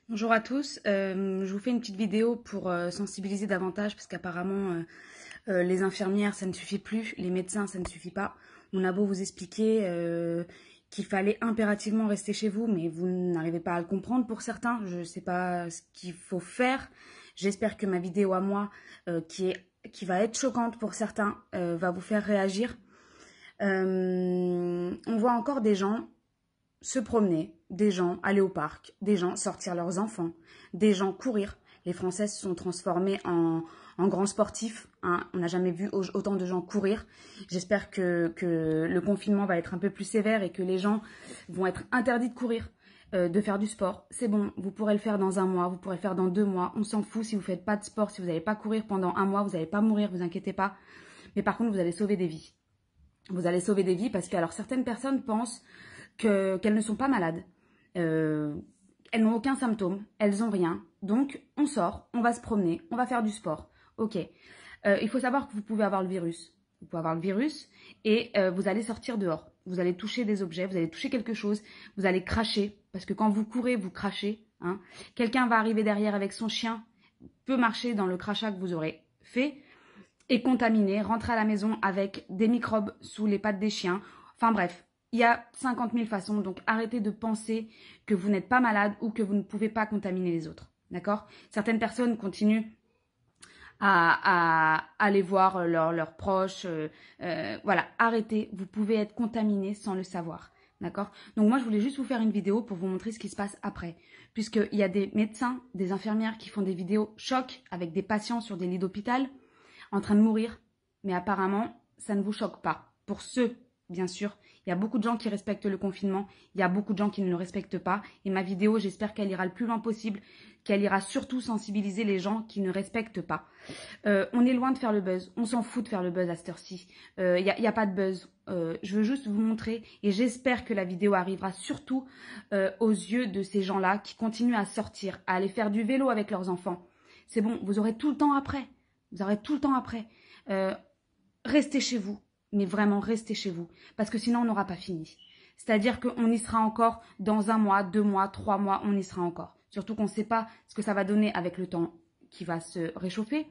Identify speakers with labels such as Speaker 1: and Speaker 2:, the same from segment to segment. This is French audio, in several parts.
Speaker 1: Bonjour à tous, je vous fais une petite vidéo pour sensibiliser davantage parce qu'apparemment les infirmières ça ne suffit plus, les médecins ça ne suffit pas. On a beau vous expliquer qu'il fallait impérativement rester chez vous, mais vous n'arrivez pas à le comprendre pour certains. Je ne sais pas ce qu'il faut faire. J'espère que ma vidéo à moi qui va être choquante pour certains va vous faire réagir. On voit encore des gens se promener, des gens aller au parc, des gens sortir leurs enfants, des gens courir. Les Français se sont transformés en grands sportifs, hein. On n'a jamais vu autant de gens courir. J'espère que le confinement va être un peu plus sévère et que les gens vont être interdits de courir, de faire du sport. C'est bon, vous pourrez le faire dans un mois, vous pourrez le faire dans 2 mois. On s'en fout si vous ne faites pas de sport, si vous n'allez pas courir pendant un mois, vous n'allez pas mourir, vous inquiétez pas. Mais par contre, vous allez sauver des vies. Vous allez sauver des vies parce que alors certaines personnes pensent qu'elles ne sont pas malades. Euh, Elles n'ont aucun symptôme, elles n'ont rien. Donc, on sort, on va se promener, on va faire du sport. Ok. Il faut savoir que vous pouvez avoir le virus. Vous pouvez avoir le virus et vous allez sortir dehors. Vous allez toucher des objets, vous allez toucher quelque chose, vous allez cracher. Parce que quand vous courez, vous crachez. Hein. Quelqu'un va arriver derrière avec son chien, peut marcher dans le crachat que vous aurez fait et contaminer, rentrer à la maison avec des microbes sous les pattes des chiens. Enfin bref, il y a 50 000 façons, donc arrêtez de penser que vous n'êtes pas malade ou que vous ne pouvez pas contaminer les autres. D'accord? Certaines personnes continuent à aller voir leurs proches. Voilà, arrêtez, vous pouvez être contaminé sans le savoir. D'accord? Donc moi, je voulais juste vous faire une vidéo pour vous montrer ce qui se passe après. Puisqu'il y a des médecins, des infirmières qui font des vidéos choc avec des patients sur des lits d'hôpital en train de mourir. Mais apparemment, ça ne vous choque pas. Pour ceux, bien sûr, il y a beaucoup de gens qui respectent le confinement. Il y a beaucoup de gens qui ne le respectent pas. Et ma vidéo, j'espère qu'elle ira le plus loin possible, qu'elle ira surtout sensibiliser les gens qui ne respectent pas. On est loin de faire le buzz. On s'en fout de faire le buzz à cette heure-ci. Il n'y a pas de buzz. Je veux juste vous montrer et j'espère que la vidéo arrivera surtout aux yeux de ces gens-là qui continuent à sortir, à aller faire du vélo avec leurs enfants. C'est bon, vous aurez tout le temps après. Vous aurez tout le temps après. Restez chez vous, mais vraiment restez chez vous, parce que sinon on n'aura pas fini. C'est-à-dire qu'on y sera encore dans 1 mois, 2 mois, 3 mois, on y sera encore. Surtout qu'on ne sait pas ce que ça va donner avec le temps qui va se réchauffer.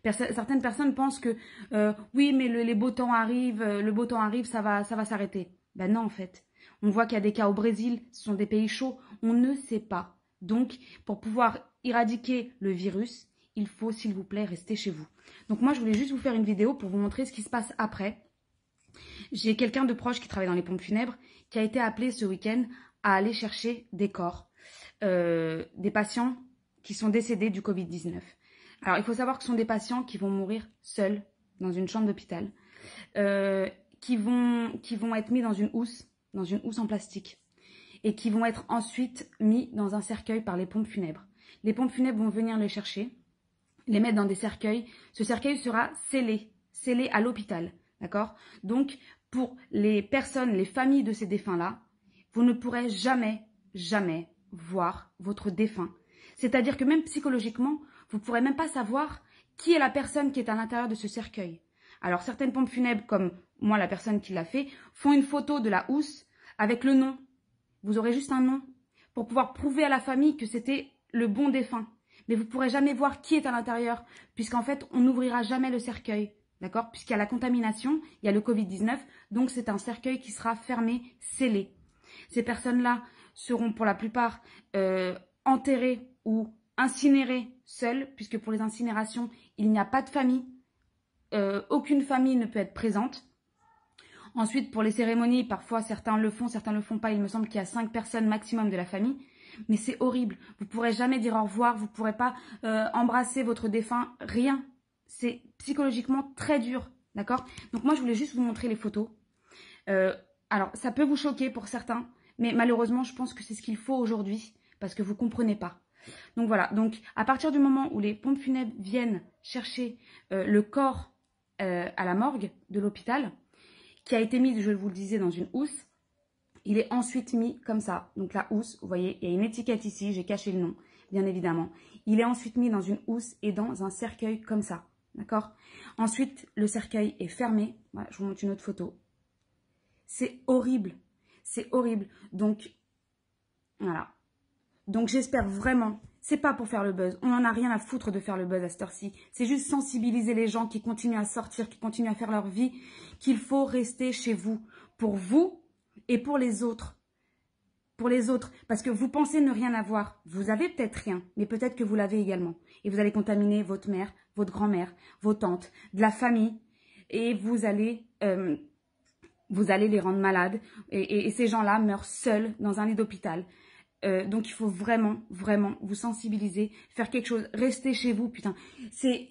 Speaker 1: Certaines personnes pensent que oui, mais les beaux temps arrivent, le beau temps arrive, ça va s'arrêter. Ben non, en fait. On voit qu'il y a des cas au Brésil, ce sont des pays chauds, on ne sait pas. Donc, pour pouvoir éradiquer le virus, il faut, s'il vous plaît, rester chez vous. Donc moi, je voulais juste vous faire une vidéo pour vous montrer ce qui se passe après. J'ai quelqu'un de proche qui travaille dans les pompes funèbres qui a été appelé ce week-end à aller chercher des corps, des patients qui sont décédés du Covid-19. Alors, il faut savoir que ce sont des patients qui vont mourir seuls dans une chambre d'hôpital, qui vont être mis dans une housse en plastique, et qui vont être ensuite mis dans un cercueil par les pompes funèbres. Les pompes funèbres vont venir les chercher, les mettre dans des cercueils. Ce cercueil sera scellé à l'hôpital, d'accord? Donc, pour les personnes, les familles de ces défunts-là, vous ne pourrez jamais, jamais voir votre défunt. C'est-à-dire que même psychologiquement, vous ne pourrez même pas savoir qui est la personne qui est à l'intérieur de ce cercueil. Alors, certaines pompes funèbres, comme moi, la personne qui l'a fait, font une photo de la housse avec le nom. Vous aurez juste un nom pour pouvoir prouver à la famille que c'était le bon défunt. Mais vous ne pourrez jamais voir qui est à l'intérieur, puisqu'en fait, on n'ouvrira jamais le cercueil, d'accord? Puisqu'il y a la contamination, il y a le Covid-19, donc c'est un cercueil qui sera fermé, scellé. Ces personnes-là seront pour la plupart enterrées ou incinérées seules, puisque pour les incinérations, il n'y a pas de famille. Aucune famille ne peut être présente. Ensuite, pour les cérémonies, parfois certains le font pas. Il me semble qu'il y a 5 personnes maximum de la famille. Mais c'est horrible. Vous ne pourrez jamais dire au revoir, vous ne pourrez pas embrasser votre défunt, rien. C'est psychologiquement très dur, d'accord? Donc moi, je voulais juste vous montrer les photos. Alors, ça peut vous choquer pour certains, mais malheureusement, je pense que c'est ce qu'il faut aujourd'hui, parce que vous ne comprenez pas. Donc voilà, donc à partir du moment où les pompes funèbres viennent chercher le corps à la morgue de l'hôpital, qui a été mis, je vous le disais, dans une housse, il est ensuite mis comme ça. Donc la housse, vous voyez, il y a une étiquette ici, j'ai caché le nom, bien évidemment. Il est ensuite mis dans une housse et dans un cercueil comme ça, d'accord? Ensuite, le cercueil est fermé. Voilà, je vous montre une autre photo. C'est horrible, c'est horrible. Donc, voilà. Donc j'espère vraiment, c'est pas pour faire le buzz, on en a rien à foutre de faire le buzz à cette heure-ci. C'est juste sensibiliser les gens qui continuent à sortir, qui continuent à faire leur vie, qu'il faut rester chez vous. Pour vous et pour les autres. Pour les autres, parce que vous pensez ne rien avoir. Vous avez peut-être rien, mais peut-être que vous l'avez également. Et vous allez contaminer votre mère, votre grand-mère, vos tantes, de la famille. Et vous allez les rendre malades. Et ces gens-là meurent seuls dans un lit d'hôpital. Donc il faut vraiment, vraiment vous sensibiliser, faire quelque chose. Restez chez vous, putain.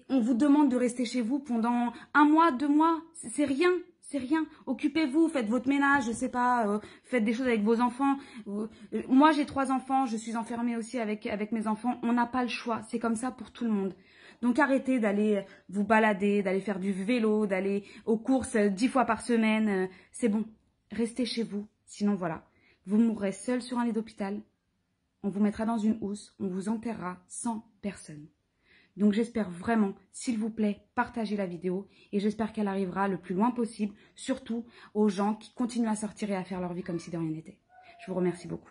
Speaker 1: On vous demande de rester chez vous pendant 1 mois, 2 mois. C'est rien. C'est rien. Occupez-vous, faites votre ménage, je sais pas, faites des choses avec vos enfants. Moi, j'ai 3 enfants, je suis enfermée aussi avec mes enfants. On n'a pas le choix. C'est comme ça pour tout le monde. Donc arrêtez d'aller vous balader, d'aller faire du vélo, d'aller aux courses 10 fois par semaine. C'est bon. Restez chez vous. Sinon, voilà. Vous mourrez seul sur un lit d'hôpital. On vous mettra dans une housse. On vous enterrera sans personne. Donc j'espère vraiment, s'il vous plaît, partagez la vidéo et j'espère qu'elle arrivera le plus loin possible, surtout aux gens qui continuent à sortir et à faire leur vie comme si de rien n'était. Je vous remercie beaucoup.